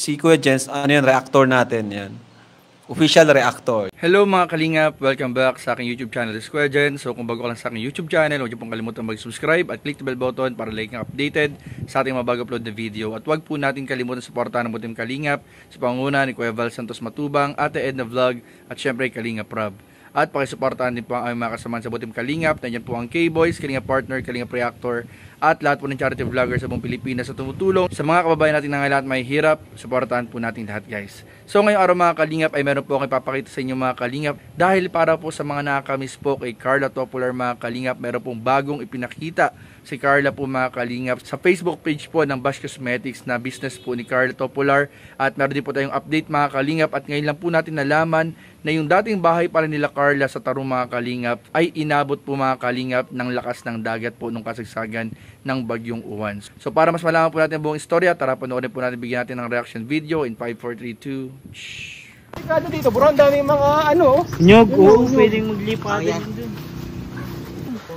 Si Kuya Jens, ano yan, reactor natin yan. Official reactor. Hello mga kalingap, welcome back sa aking YouTube channel, This Kuya Jens. So kung bago ka lang sa aking YouTube channel, huwag niyo pong kalimutan mag-subscribe at click the bell button para like ng updated sa ating mga bago-upload na video. At huwag po natin kalimutan suportahan ng Butim Kalingap sa pangunguna ni Kuya Val Santos Matubang, Ate Edna Vlog at syempre Kalingap Rob. At pakisuportahan din po ang aming mga kasamahan sa Butim Kalingap. Nandiyan po ang K-Boys, Kalingap Partner, Kalingap Reactor at lahat po ng charity vloggers sa buong Pilipinas sa tumutulong sa mga kababayan natin na lahat may hirap. Suportahan po natin lahat, guys. So ngayong araw mga kalingap ay meron po akong ipapakita sa inyo mga kalingap dahil para po sa mga nakakamiss po kay Carla Topular mga kalingap, meron pong bagong ipinakita si Carla po mga kalingap sa Facebook page po ng Bash Cosmetics na business po ni Carla Topular. At meron din po tayong update mga kalingap at ngayon lang po natin nalaman na yung dating bahay pala nila Carla sa Tarong mga kalingap ay inabot po mga kalingap ng lakas ng dagat po nung kasagsagan ng bagyong Uwan. So para mas malaman po natin ang buong istorya, tara panoorin po natin, bigyan natin ng reaction video in 5, 4, 3, 2. Shhh! Kado dito bro, ang daming mga ano. Nyog, oo, pwedeng maglipat dun.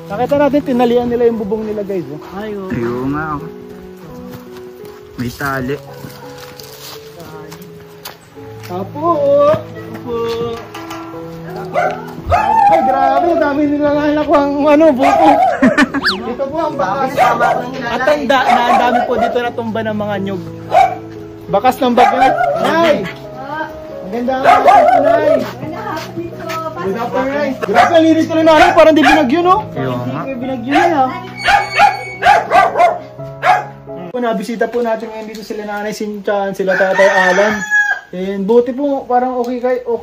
Nakita natin, tinalian nila yung bubong nila guys. Oh. Ay, oo. Ayun nga ako. May tali. Apo! Ay, grabe, dami nilang anak ko ang ano, buko. Dito po ang bakas. At ang dami po dito natumba ng mga nyug. Bakas ng bagat. Nay! Maganda ang bagas po, Nay. Good afternoon. Grabe, ang linis ko rin na parang di binagyo, no? Ayun nga. Binagyo na yan. Nabisita po natin ngayon dito sila Nanay Sinchan, sila Tatay Alan. And buti po, parang okay kayo.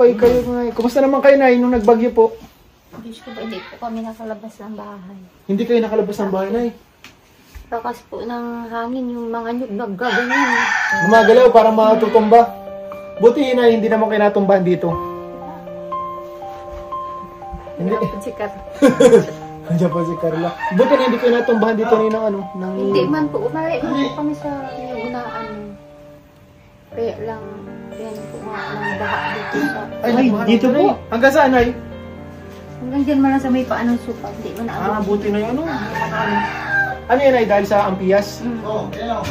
Kumusta naman kayo, Nay, nung nagbagyo po? Diyos ko ba, hindi po kami nakalabas ng bahay. Hindi kayo nakalabas ng bahay, Nay? Lakas po ng hangin, yung mga nyug naggaganyan. Gumagalaw, parang matutumba. Buti, Nay, hindi naman kayo natumbahan dito. Hindi. Si Kat. Nandiyan po si Carla. Buti na hindi kayo natumbahan dito ni ng ano? Hindi man po, umari po kami sa unaan. Kaya lang, yan po nga ng baha dito sa... Ay, dito po? Hanggang saan, Nay? Hanggang dyan man lang sa may paanong supa. Hindi mo na Buti na yung ano. Ano yan, Nay? Dahil sa Ampias? Oo, yan.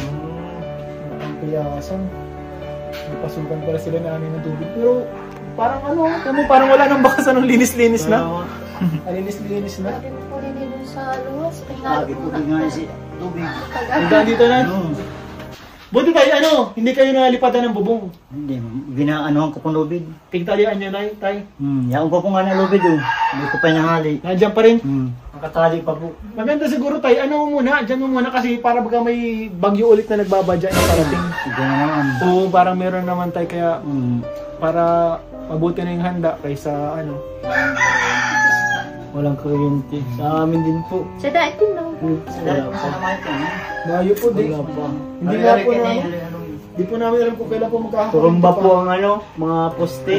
Ampiasan. Napasukan pala sila na ng tubig. Pero parang ano, parang wala nang bakasan ng linis-linis na. Linis-linis na. sabi mo po rin dito sa luwas. Lagi po nga si tubig. Hanggang dito na. Buti tayo, ano, hindi kayo nalipatan ng bubong. Hindi, ginaanuhan ko pong lubid. Tigtalian nyo, Nay, Tay. Yaon ko po nga ng lubid oh. Hindi ko pa nanghali. Nandiyan pa rin. Nakatali pa po. Maganda siguro, Tay, ano mo muna, dyan mo muna kasi para baga may bagyo ulit na nagbabadya na parating. Diyan naman. Oo, parang meron naman, Tay, kaya para mabuti na yung handa kaysa ano. Walang kuryente. Sa amin din po. Sa dait din lang. Sa dahil po sa naman ito. Layo po, di. Wala pa. Hindi nga po na, di po namin alam kung kailan po magkakaroon. Turumba po ang ano, mga poste.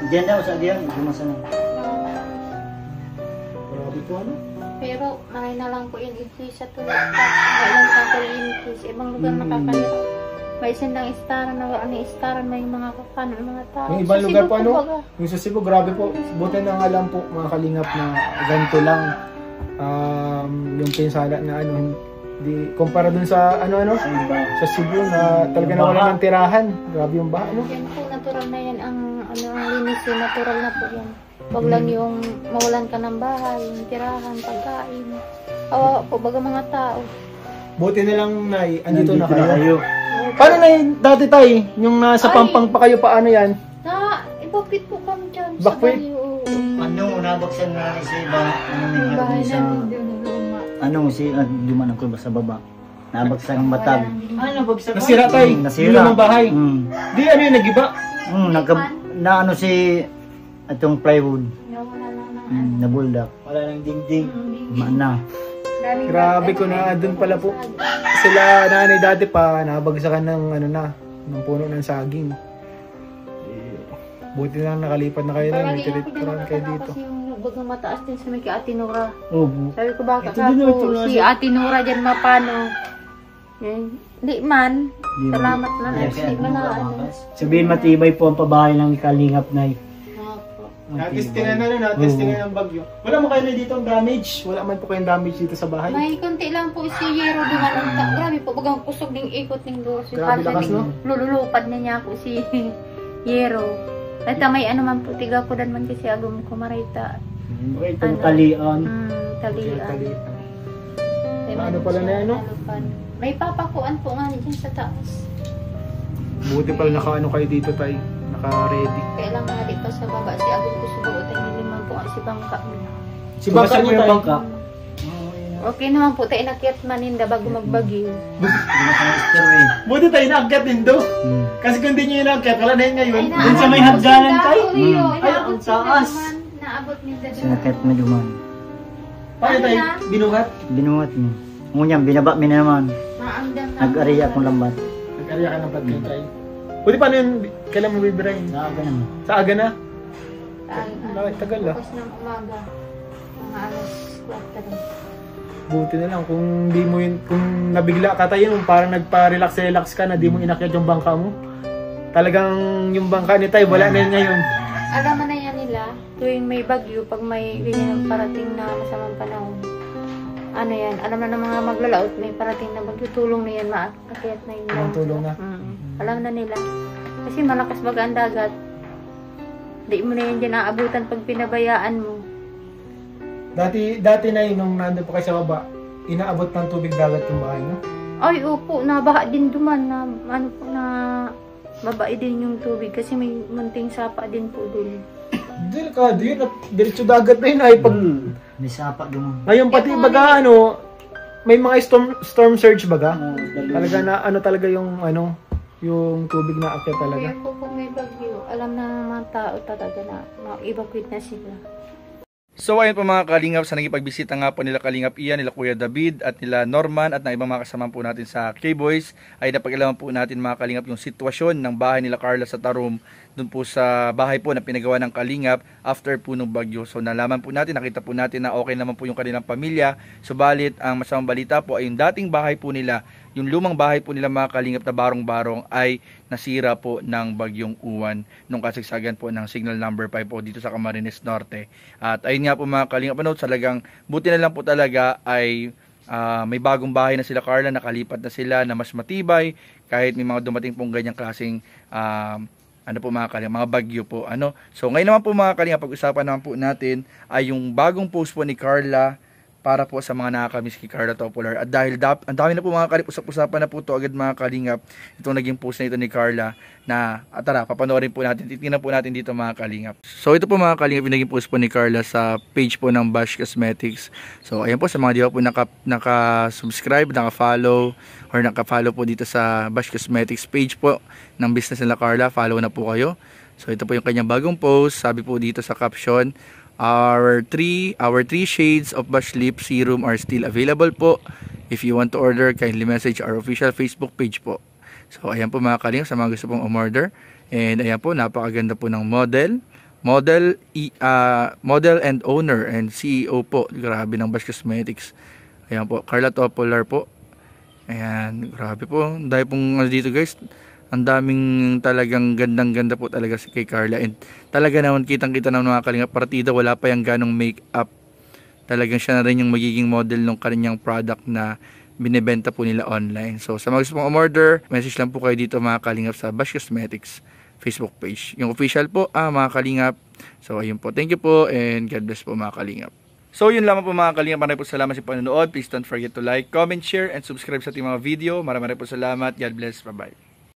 Diyan daw sa diyan. Gumasana. Grabe po ano. Pero maray na lang po yung increase sa tulad. Kailan pa po yung increase. Ibang lugar nakakalit. May sindang istaran na ano istaran, may mga kakano, mga tao. Yung ibang lugar po ano, yung sa Cebu, grabe po. Buti na nga lang po mga kalingap na ganito lang. Yung pinsala na ano, hindi, kumpara dun sa ano, sa Cebu na talaga nawala ng tirahan. Grabe yung baha, ano? Yan po, natural na yan ang linis yun, natural na po yan. Huwag lang yung mawalan ka ng bahay, yung tirahan, pagkain. Awa po, baga mga tao. Buti na lang, Nay, andito na kayo. Paano na yung dati, Tay? Yung nasa Pampang pa kayo, paano yan? Ibakit po kami dyan. Bakit? Ano, nabaksan na si Iba. Yung bahay namin doon na luma. Ano, si duman ako sa baba. Nabaksan ang batag. Nabagsak. Nasira, Tay. Nasira. Yung lumang bahay. Di, ano yun, nagiba? Na ano si itong plywood. Wala lang. Nabuldak. Wala nang dingding. Mana. Grabe ko na, dun pala po. Sila nanay dati pa, nabagsakan ng ano na, ng puno ng saging. Buti lang nakalipat na kayo na, may tinitirahan kayo dito. Kasi yung bagang mataas din sa may kay Ate Nora. Opo. Sabi ko baka ako, si Ate Nora dyan mapano. Di man. Salamat man. Di man na ano. Sabihin matibay po ang pabahay ng Kalingap na Opo. Natistingan na nun, natistingan ng bagyo. Wala mo kayo na dito ang damage? Wala man po kayong damage dito sa bahay? May konti lang po si Yero dumanong. Grabe po, bagang kusog ng ikot ng doon. Grabe lakas, no? Lululupad na niya po si Yero. At may ano man po, tiga ko dan man kasi agum kumarita. Okay, itong talian. Talian. Ano pala na yan, no? May papakuan po nga dyan sa taas. Buti pala naka-ano kayo dito tayo. Naka-ready. Kaya lang nga dito sa baba, si agum ko subuot ay niliman po si Bangka. Si Bangka mo niyo yung tayo. bangka? Okay naman po, tayo nakiat maninda bago magbagyo. Buti tayo naakyat din do. Kasi kung di nyo yung naakyat, wala na yun ngayon. Dun sa may hagdanan tayo? Ay, ang taas. Naabot ni Dado. Sinakit na duman. Paano tayo? Binuhat? Binuhat mo. Ngunyan, binaba mo na naman. Maamdam na. Nag-ariya akong lambat. Nag-arya ka ng pad kayo tayo. Buti paano yun? Kailan mo bibirahin? Naaga naman. Sa aga na? Tagal Tagal ah. Bukas ng umaga. Mga alas 4. Buti na lang kung di mo yun, kung nabigla ka tayo, parang nagpa-relax ka na di mo inakyat yung bangka mo. Talagang yung bangka ni tayo, wala na yun ngayon. Alam mo na yan nila, tuwing may bagyo, pag may ganyan parating na masamang panahon, ano yan, alam na ng mga maglalaot, may parating na bagyo, tulong na yan, maakit na yun. Ang tulong na. Alam na nila. Kasi malakas baga ang dagat. Di mo na yan dyan aabutan pag pinabayaan mo. Dati na yun, nung nandun pa kayo sa baba, inaabot ng tubig dagat yung bahay, no? Ay, opo, nabaha din duman na, ano po, na babae din yung tubig kasi may munting sapa din po doon. Delikado yun, at diretso dagat na yun ay pag... May sapa duman. Ngayon pati baga ano, may mga storm surge baga. Talaga na ano talaga yung ano, yung tubig na akyat talaga. Kaya po kung may bagyo, alam na ng mga tao talaga na ma-evacuate na sila. So ayun po mga kalingap, sa naging pagbisita nga po nila Kalingap Ian, nila Kuya David at nila Norman at ng ibang mga kasama po natin sa K-Boys, ay napag-alaman po natin mga kalingap yung sitwasyon ng bahay nila Carla sa Tarum, dun po sa bahay po na pinagawa ng Kalingap after po ng bagyo. So nalaman po natin, nakita po natin na okay naman po yung kanilang pamilya, subalit ang masamang balita po ay yung dating bahay po nila, yung lumang bahay po nila mga kalingap na barong-barong ay nasira po ng bagyong Uwan nung kasagsagan po ng signal number 5 po dito sa Camarines Norte. At ayun nga po mga kalingap, talagang buti na lang po talaga ay may bagong bahay na sila Carla, nakalipat na sila na mas matibay kahit may mga dumating pong ganyang klaseng ano po mga kalingap, mga bagyo po. So ngayon naman po mga kalingap, pag-usapan naman po natin ay yung bagong post po ni Carla para po sa mga nakakamiss kay Carla Topolar. At dahil ang dami na po mga kalingap, usap-usapan na po to agad mga kalingap, itong naging post na ito ni Carla na, tara, papanoorin po natin, titingnan po natin dito mga kalingap. So ito po mga kalingap, yung naging post po ni Carla sa page po ng Bash Cosmetics. So ayan po, sa mga di ba po naka-subscribe, naka-follow, or naka-follow po dito sa Bash Cosmetics page po ng business nila Carla, follow na po kayo. So ito po yung kanyang bagong post, sabi po dito sa caption, Our three shades of Bash Lip Serum are still available po. If you want to order, kindly message our official Facebook page po. So ayan po mga kalingap, sa mga gusto pong umorder. And ayan po, napakaganda po ng model and owner and CEO po. Grabe ng Bash Cosmetics. Ayan po, Carla Topolar po. Ayan, grabe po. Dahil pong dito guys, ang daming talagang gandang-ganda po talaga si kay Carla. And talaga naman kitang-kita ng mga kalingap, partida, wala pa yung ganong make-up. Talagang siya na rin yung magiging model ng kanyang product na binibenta po nila online. So sa mga gusto pong umorder, message lang po kayo dito mga kalingap sa Bash Cosmetics Facebook page. Yung official po, mga kalingap. So ayun po, thank you po and God bless po mga kalingap. So yun lamang po mga kalingap, maraming po salamat sa panonood. Please don't forget to like, comment, share, and subscribe sa ating mga video. Maraming po salamat. God bless. Bye-bye.